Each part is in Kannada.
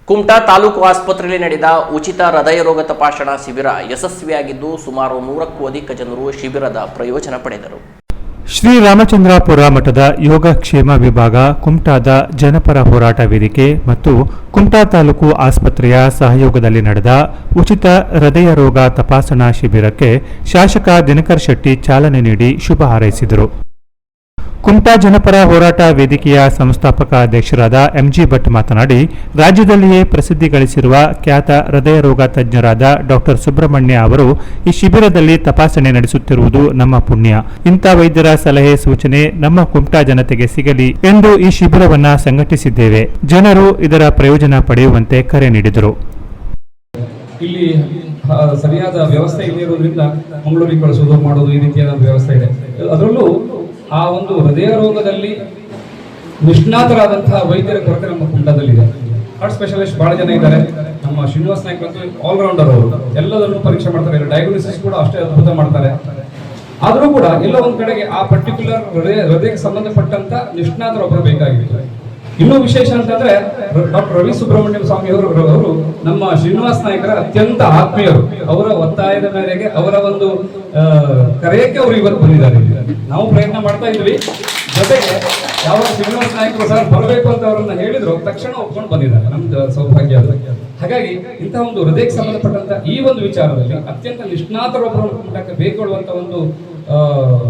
ಕುಮಟಾ ತಾಲೂಕು ಆಸ್ಪತ್ರೆಯಲ್ಲಿ ನಡೆದ ಉಚಿತ ಹೃದಯ ರೋಗ ತಪಾಸಣಾ ಶಿಬಿರ ಯಶಸ್ವಿಯಾಗಿದ್ದು ಸುಮಾರು 100ಕ್ಕೂ ಅಧಿಕ ಜನರು ಶಿಬಿರದ ಪ್ರಯೋಜನ ಪಡೆದರು. ಶ್ರೀರಾಮಚಂದ್ರಾಪುರ ಮಠದ ಯೋಗಕ್ಷೇಮ ವಿಭಾಗ, ಕುಮಟಾದ ಜನಪರ ಹೋರಾಟ ವೇದಿಕೆ ಮತ್ತು ಕುಮಟಾ ತಾಲೂಕು ಆಸ್ಪತ್ರೆಯ ಸಹಯೋಗದಲ್ಲಿ ನಡೆದ ಉಚಿತ ಹೃದಯ ರೋಗ ತಪಾಸಣಾ ಶಿಬಿರಕ್ಕೆ ಶಾಸಕ ದಿನಕರ್ ಶೆಟ್ಟಿ ಚಾಲನೆ ನೀಡಿ ಶುಭ ಹಾರೈಸಿದರು. ಕುಮಟಾ ಜನಪರ ಹೋರಾಟ ವೇದಿಕೆಯ ಸಂಸ್ಥಾಪಕ ಅಧ್ಯಕ್ಷರಾದ ಎಂಜಿ ಭಟ್ ಮಾತನಾಡಿ, ರಾಜ್ಯದಲ್ಲಿಯೇ ಪ್ರಸಿದ್ಧಿ ಗಳಿಸಿರುವ ಖ್ಯಾತ ಹೃದಯ ರೋಗ ತಜ್ಞರಾದ ಡಾಕ್ಟರ್ ಸುಬ್ರಹ್ಮಣ್ಯ ಅವರು ಈ ಶಿಬಿರದಲ್ಲಿ ತಪಾಸಣೆ ನಡೆಸುತ್ತಿರುವುದು ನಮ್ಮ ಪುಣ್ಯ. ಇಂಥ ವೈದ್ಯರ ಸಲಹೆ ಸೂಚನೆ ನಮ್ಮ ಕುಮಟಾ ಜನತೆಗೆ ಸಿಗಲಿ ಎಂದು ಈ ಶಿಬಿರವನ್ನು ಸಂಘಟಿಸಿದ್ದೇವೆ. ಜನರು ಇದರ ಪ್ರಯೋಜನ ಪಡೆಯುವಂತೆ ಕರೆ ನೀಡಿದರು. ಇಲ್ಲಿ ಸರಿಯಾದ ವ್ಯವಸ್ಥೆ ಇಲ್ಲಿರೋದ್ರಿಂದ ಮಂಗಳೂರಿಗೆ ಕಳಿಸೋದು ಮಾಡೋದು ಈ ರೀತಿಯಾದ ವ್ಯವಸ್ಥೆ ಇದೆ. ಅದರಲ್ಲೂ ಆ ಒಂದು ಹೃದಯ ರೋಗದಲ್ಲಿ ನಿಷ್ಣಾತರಾದಂತಹ ವೈದ್ಯರ ಕೊರತೆ ನಮ್ಮ ಕುಮಟಾದಲ್ಲಿದೆ. ಹಾರ್ಟ್ ಸ್ಪೆಷಲಿಸ್ಟ್ ಬಹಳ ಜನ ಇದ್ದಾರೆ. ನಮ್ಮ ಶ್ರೀನಿವಾಸ್ ನಾಯ್ಕ ಅಂತೂ ಆಲ್ರೌಂಡರ್ ಅವರು, ಎಲ್ಲದನ್ನು ಪರೀಕ್ಷೆ ಮಾಡ್ತಾರೆ, ಡಯಾಗ್ನೋಸಿಸ್ ಕೂಡ ಅಷ್ಟೇ ಅದ್ಭುತ ಮಾಡ್ತಾರೆ. ಆದರೂ ಕೂಡ ಎಲ್ಲ ಒಂದ್ ಕಡೆಗೆ ಆ ಪರ್ಟಿಕ್ಯುಲರ್ ಹೃದಯಕ್ಕೆ ಸಂಬಂಧಪಟ್ಟಂತ ನಿಷ್ಣಾತರೊಬ್ಬರು ಬೇಕಾಗಿತ್ತು. ಇನ್ನೂ ವಿಶೇಷ ಅಂತಂದ್ರೆ ಡಾಕ್ಟರ್ ರವಿ ಸುಬ್ರಹ್ಮಣ್ಯಂ ಸ್ವಾಮಿ ಅವರು ನಮ್ಮ ಶ್ರೀನಿವಾಸ್ ನಾಯ್ಕರ ಅತ್ಯಂತ ಆತ್ಮೀಯರು. ಅವರ ಒತ್ತಾಯದ ಮೇರೆಗೆ, ಅವರ ಒಂದು ಕರೆಯಕ್ಕೆ ಅವರು ಇವತ್ತು ಬಂದಿದ್ದಾರೆ. ನಾವು ಪ್ರಯತ್ನ ಮಾಡ್ತಾ ಇದ್ವಿ. ಜೊತೆಗೆ ಯಾವ ಶ್ರೀನಿವಾಸ್ ನಾಯ್ಕರು ಸರ್ ಬರಬೇಕು ಅಂತ ಅವರನ್ನ ಹೇಳಿದ್ರು, ತಕ್ಷಣ ಒಪ್ಕೊಂಡು ಬಂದಿದ್ದಾರೆ. ನಮ್ದು ಸೌಭಾಗ್ಯ ಅದು. ಹಾಗಾಗಿ ಇಂತಹ ಒಂದು ಹೃದಯಕ್ಕೆ ಸಂಬಂಧಪಟ್ಟಂತ ಈ ಒಂದು ವಿಚಾರದಲ್ಲಿ ಅತ್ಯಂತ ನಿಷ್ಣಾತರೊಬ್ಬರು ಕುಮಟಕ್ಕೆ ಬೇಕಾಗುವಂತ ಒಂದು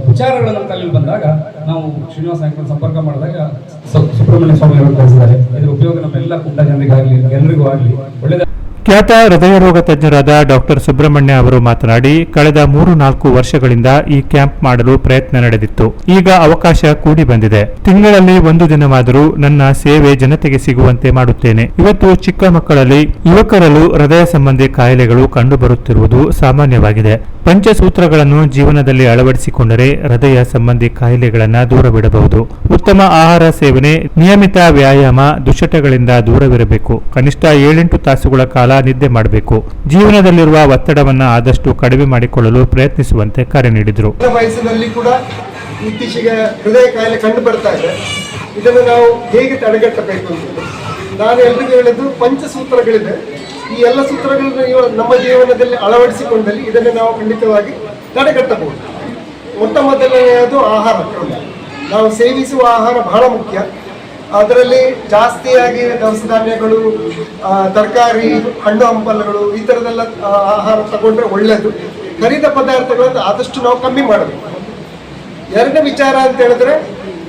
ವಿಚಾರಗಳನ್ನು ತಲೆಯಲ್ಲಿ ಬಂದಾಗ ನಾವು ಶ್ರೀನಿವಾಸ ನಾಯ್ಕರನ್ನು ಸಂಪರ್ಕ ಮಾಡಿದಾಗ ಸುಬ್ರಹ್ಮಣ್ಯ ಸ್ವಾಮಿ ಅವರು ಕಳಿಸಿದ್ದಾರೆ. ಇದರ ಉಪಯೋಗ ನಮ್ಮೆಲ್ಲ ಕುಮಟಾ ಜನರಿಗಾಗಲಿ, ಎಲ್ಲರಿಗೂ ಆಗಲಿ ಒಳ್ಳೆದ. ಖ್ಯಾತ ಹೃದಯ ರೋಗ ತಜ್ಞರಾದ ಡಾಕ್ಟರ್ ಸುಬ್ರಹ್ಮಣ್ಯ ಅವರು ಮಾತನಾಡಿ, ಕಳೆದ 3-4 ವರ್ಷಗಳಿಂದ ಈ ಕ್ಯಾಂಪ್ ಮಾಡಲು ಪ್ರಯತ್ನ ನಡೆದಿತ್ತು. ಈಗ ಅವಕಾಶ ಕೂಡಿ ಬಂದಿದೆ. ತಿಂಗಳಲ್ಲಿ 1 ದಿನವಾದರೂ ನನ್ನ ಸೇವೆ ಜನತೆಗೆ ಸಿಗುವಂತೆ ಮಾಡುತ್ತೇನೆ. ಇವತ್ತು ಚಿಕ್ಕ ಮಕ್ಕಳಲ್ಲಿ, ಯುವಕರಲ್ಲೂ ಹೃದಯ ಸಂಬಂಧಿ ಕಾಯಿಲೆಗಳು ಕಂಡುಬರುತ್ತಿರುವುದು ಸಾಮಾನ್ಯವಾಗಿದೆ. ಪಂಚಸೂತ್ರಗಳನ್ನು ಜೀವನದಲ್ಲಿ ಅಳವಡಿಸಿಕೊಂಡರೆ ಹೃದಯ ಸಂಬಂಧಿ ಕಾಯಿಲೆಗಳನ್ನು ದೂರವಿಡಬಹುದು. ಉತ್ತಮ ಆಹಾರ ಸೇವನೆ, ನಿಯಮಿತ ವ್ಯಾಯಾಮ, ದುಶ್ಚಟಗಳಿಂದ ದೂರವಿರಬೇಕು. ಕನಿಷ್ಠ 7-8 ತಾಸುಗಳ ಕಾಲ ನಿದ್ದೆ ಮಾಡಬೇಕು. ಜೀವನದಲ್ಲಿರುವ ಒತ್ತಡವನ್ನು ಆದಷ್ಟು ಕಡಿಮೆ ಮಾಡಿಕೊಳ್ಳಲು ಪ್ರಯತ್ನಿಸುವಂತೆ ಕರೆ ನೀಡಿದರು. ವಯಸ್ಸಿನಲ್ಲಿ ಕೂಡ ಇತ್ತೀಚೆಗೆ ಹೃದಯ ಕಾಯಿಲೆ ಕಂಡು ಬರ್ತಾ ಇದೆ. ಇದನ್ನು ನಾವು ಹೇಗೆ ತಡೆಗಟ್ಟಬೇಕು ಅಂತ ನಾನು ಎಲ್ರಿಗೂ ಹೇಳಿದ್ದು, ಪಂಚಸೂತ್ರಗಳಿದೆ. ಈ ಎಲ್ಲ ಸೂತ್ರಗಳನ್ನು ನಮ್ಮ ಜೀವನದಲ್ಲಿ ಅಳವಡಿಸಿಕೊಂಡಲ್ಲಿ ಇದನ್ನು ನಾವು ಖಂಡಿತವಾಗಿ ತಡೆಗಟ್ಟಬಹುದು. ಮೊಟ್ಟ ಮೊದಲನೆಯದು ಆಹಾರ. ನಾವು ಸೇವಿಸುವ ಆಹಾರ ಬಹಳ ಮುಖ್ಯ. ಅದರಲ್ಲಿ ಜಾಸ್ತಿಯಾಗಿ ದವಸ ಧಾನ್ಯಗಳು, ತರಕಾರಿ, ಹಣ್ಣು ಹಂಪಲುಗಳು, ಈ ಥರದೆಲ್ಲ ಆಹಾರ ತಗೊಂಡ್ರೆ ಒಳ್ಳೆಯದು. ಕರಿದ ಪದಾರ್ಥಗಳನ್ನು ಆದಷ್ಟು ನಾವು ಕಮ್ಮಿ ಮಾಡಬೇಕು. ಎರಡನೇ ವಿಚಾರ ಅಂತ ಹೇಳಿದ್ರೆ,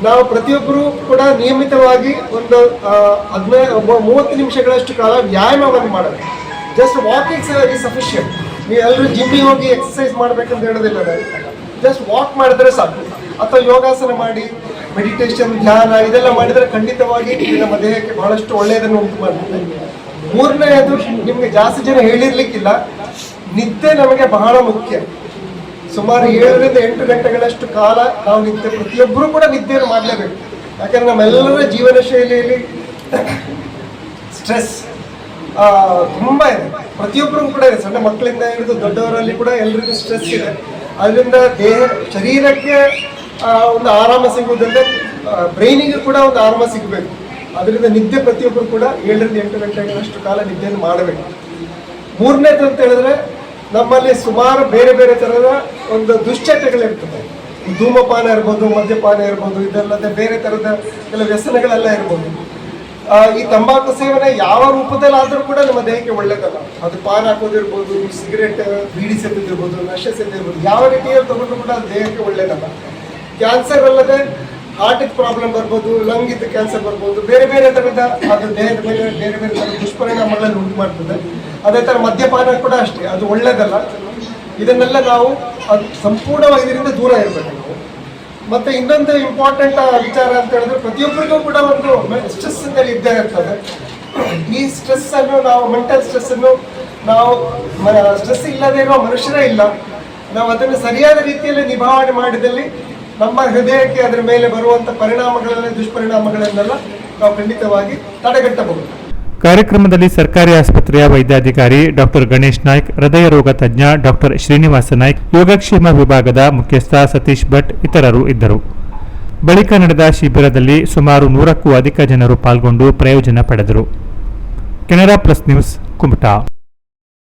ನಾವು ಪ್ರತಿಯೊಬ್ಬರು ಕೂಡ ನಿಯಮಿತವಾಗಿ ಒಂದು 30 ನಿಮಿಷಗಳಷ್ಟು ಕಾಲ ವ್ಯಾಯಾಮವನ್ನು ಮಾಡಬೇಕು. Just walking is sufficient. ನೀವು ಎಲ್ಲರೂ ಜಿಮ್ಮಿಗೆ ಹೋಗಿ ಎಕ್ಸಸೈಸ್ ಮಾಡ್ಬೇಕಂತ ಹೇಳೋದಿಲ್ಲ. ಜಸ್ಟ್ ವಾಕ್ ಮಾಡಿದ್ರೆ ಸಾಕು. ಅಥವಾ ಯೋಗಾಸನ ಮಾಡಿ, ಮೆಡಿಟೇಷನ್, ಧ್ಯಾನ ಇದೆಲ್ಲ ಮಾಡಿದರೆ ಖಂಡಿತವಾಗಿ ನಮ್ಮ ದೇಹಕ್ಕೆ ಬಹಳಷ್ಟು ಒಳ್ಳೆಯದನ್ನು ಉಂಟು ಮಾಡ್ತದೆ. ಮೂರನೆಯದು, ನಿಮಗೆ ಜಾಸ್ತಿ ಜನ ಹೇಳಿರ್ಲಿಕ್ಕಿಲ್ಲ, ನಿದ್ದೆ ನಮಗೆ ಬಹಳ ಮುಖ್ಯ. ಸುಮಾರು 7-8 ಗಂಟೆಗಳಷ್ಟು ಕಾಲ ನಾವು ನಿದ್ದೆ, ಪ್ರತಿಯೊಬ್ಬರು ಕೂಡ ನಿದ್ದೆಯನ್ನು ಮಾಡಲೇಬೇಕು. ಯಾಕಂದ್ರೆ ನಮ್ಮೆಲ್ಲರ ಜೀವನ ಶೈಲಿಯಲ್ಲಿ ಸ್ಟ್ರೆಸ್ ತುಂಬ ಇದೆ. ಪ್ರತಿಯೊಬ್ಬರಿಗೂ ಕೂಡ ಇದೆ. ಸಣ್ಣ ಮಕ್ಕಳಿಂದ ಹಿಡಿದು ದೊಡ್ಡವರಲ್ಲಿ ಕೂಡ ಎಲ್ಲರಿಗೂ ಸ್ಟ್ರೆಸ್ ಇದೆ. ಅದರಿಂದ ಶರೀರಕ್ಕೆ ಒಂದು ಆರಾಮ ಸಿಗುವುದಂದ್ರೆ ಬ್ರೈನಿಗೆ ಕೂಡ ಒಂದು ಆರಾಮ ಸಿಗಬೇಕು. ಅದರಿಂದ ನಿದ್ದೆ ಪ್ರತಿಯೊಬ್ಬರು ಕೂಡ 7-8 ಗಂಟೆಗಳಷ್ಟು ಕಾಲ ನಿದ್ದೆಯನ್ನು ಮಾಡಬೇಕು. ಮೂರನೇದು ಅಂತ ಹೇಳಿದ್ರೆ, ನಮ್ಮಲ್ಲಿ ಸುಮಾರು ಬೇರೆ ಬೇರೆ ಥರದ ಒಂದು ದುಶ್ಚಟಗಳಿರ್ತದೆ. ಧೂಮಪಾನ ಇರ್ಬೋದು, ಮದ್ಯಪಾನ ಇರ್ಬೋದು, ಇದಲ್ಲದೆ ಬೇರೆ ಥರದ ಕೆಲವು ವ್ಯಸನಗಳೆಲ್ಲ ಇರ್ಬೋದು. ಈ ತಂಬಾಕು ಸೇವನೆ ಯಾವ ರೂಪದಲ್ಲಾದರೂ ಕೂಡ ನಮ್ಮ ದೇಹಕ್ಕೆ ಒಳ್ಳೆಯದಲ್ಲ. ಅದು ಪಾನ್ ಹಾಕೋದಿರ್ಬೋದು, ಸಿಗರೇಟ್, ಬೀಡಿ ಸೇದಿರ್ಬೋದು, ನಶೆ ಸೇದಿರ್ಬೋದು, ಯಾವ ರೀತಿಯಲ್ಲಿ ತಗೊಂಡ್ರು ಕೂಡ ಅದು ದೇಹಕ್ಕೆ ಒಳ್ಳೆಯದಲ್ಲ. ಕ್ಯಾನ್ಸರ್ ಅಲ್ಲದೆ ಹಾರ್ಟಿಗೆ ಪ್ರಾಬ್ಲಮ್ ಬರ್ಬೋದು, ಲಂಗಿದ್ದು ಕ್ಯಾನ್ಸರ್ ಬರ್ಬೋದು, ಬೇರೆ ಬೇರೆ ಥರದ ಅದು ದೇಹದ ಮೇಲೆ ಬೇರೆ ಬೇರೆ ಥರದ ದುಷ್ಪರಿಣಾಮಗಳನ್ನು ಉಂಟು ಮಾಡ್ತದೆ. ಅದೇ ಥರ ಮದ್ಯಪಾನ ಕೂಡ ಅಷ್ಟೇ, ಅದು ಒಳ್ಳೆಯದಲ್ಲ. ಇದನ್ನೆಲ್ಲ ನಾವು ಅದು ಸಂಪೂರ್ಣವಾಗಿ ಇದರಿಂದ ದೂರ ಇರಬೇಕು ನಾವು. ಮತ್ತು ಇನ್ನೊಂದು ಇಂಪಾರ್ಟೆಂಟ್ ವಿಚಾರ ಅಂತ ಹೇಳಿದ್ರೆ, ಪ್ರತಿಯೊಬ್ಬರಿಗೂ ಕೂಡ ಒಂದು ಸ್ಟ್ರೆಸ್ ಅಂತೇಳಿ ಇದ್ದೇ ಇರ್ತದೆ. ಈ ಸ್ಟ್ರೆಸ್ಸನ್ನು ನಾವು, ಮೆಂಟಲ್ ಸ್ಟ್ರೆಸ್ಸನ್ನು ನಾವು, ಸ್ಟ್ರೆಸ್ ಇಲ್ಲದೇ ಇರುವ ಮನುಷ್ಯರೇ ಇಲ್ಲ. ನಾವು ಅದನ್ನು ಸರಿಯಾದ ರೀತಿಯಲ್ಲಿ ನಿಭಾವಣೆ ಮಾಡಿದಲ್ಲಿ ನಮ್ಮ ಹೃದಯಕ್ಕೆ ಅದರ ಮೇಲೆ ಬರುವಂಥ ಪರಿಣಾಮಗಳನ್ನ, ದುಷ್ಪರಿಣಾಮಗಳನ್ನೆಲ್ಲ ನಾವು ಖಂಡಿತವಾಗಿ ತಡೆಗಟ್ಟಬಹುದು. ಕಾರ್ಯಕ್ರಮದಲ್ಲಿ ಸರ್ಕಾರಿ ಆಸ್ಪತ್ರೆಯ ವೈದ್ಯಾಧಿಕಾರಿ ಡಾಕ್ಟರ್ ಗಣೇಶ್ ನಾಯ್ಕ್, ಹೃದಯ ರೋಗ ತಜ್ಞ ಡಾಕ್ಟರ್ ಶ್ರೀನಿವಾಸ ನಾಯ್ಕ್, ಯೋಗಕ್ಷೇಮ ವಿಭಾಗದ ಮುಖ್ಯಸ್ಥ ಸತೀಶ್ ಭಟ್ ಇತರರು ಇದ್ದರು. ಬಳಿಕ ನಡೆದ ಶಿಬಿರದಲ್ಲಿ ಸುಮಾರು 100ಕ್ಕೂ ಅಧಿಕ ಜನರು ಪಾಲ್ಗೊಂಡು ಪ್ರಯೋಜನ ಪಡೆದರು. Canara plus news Kumta.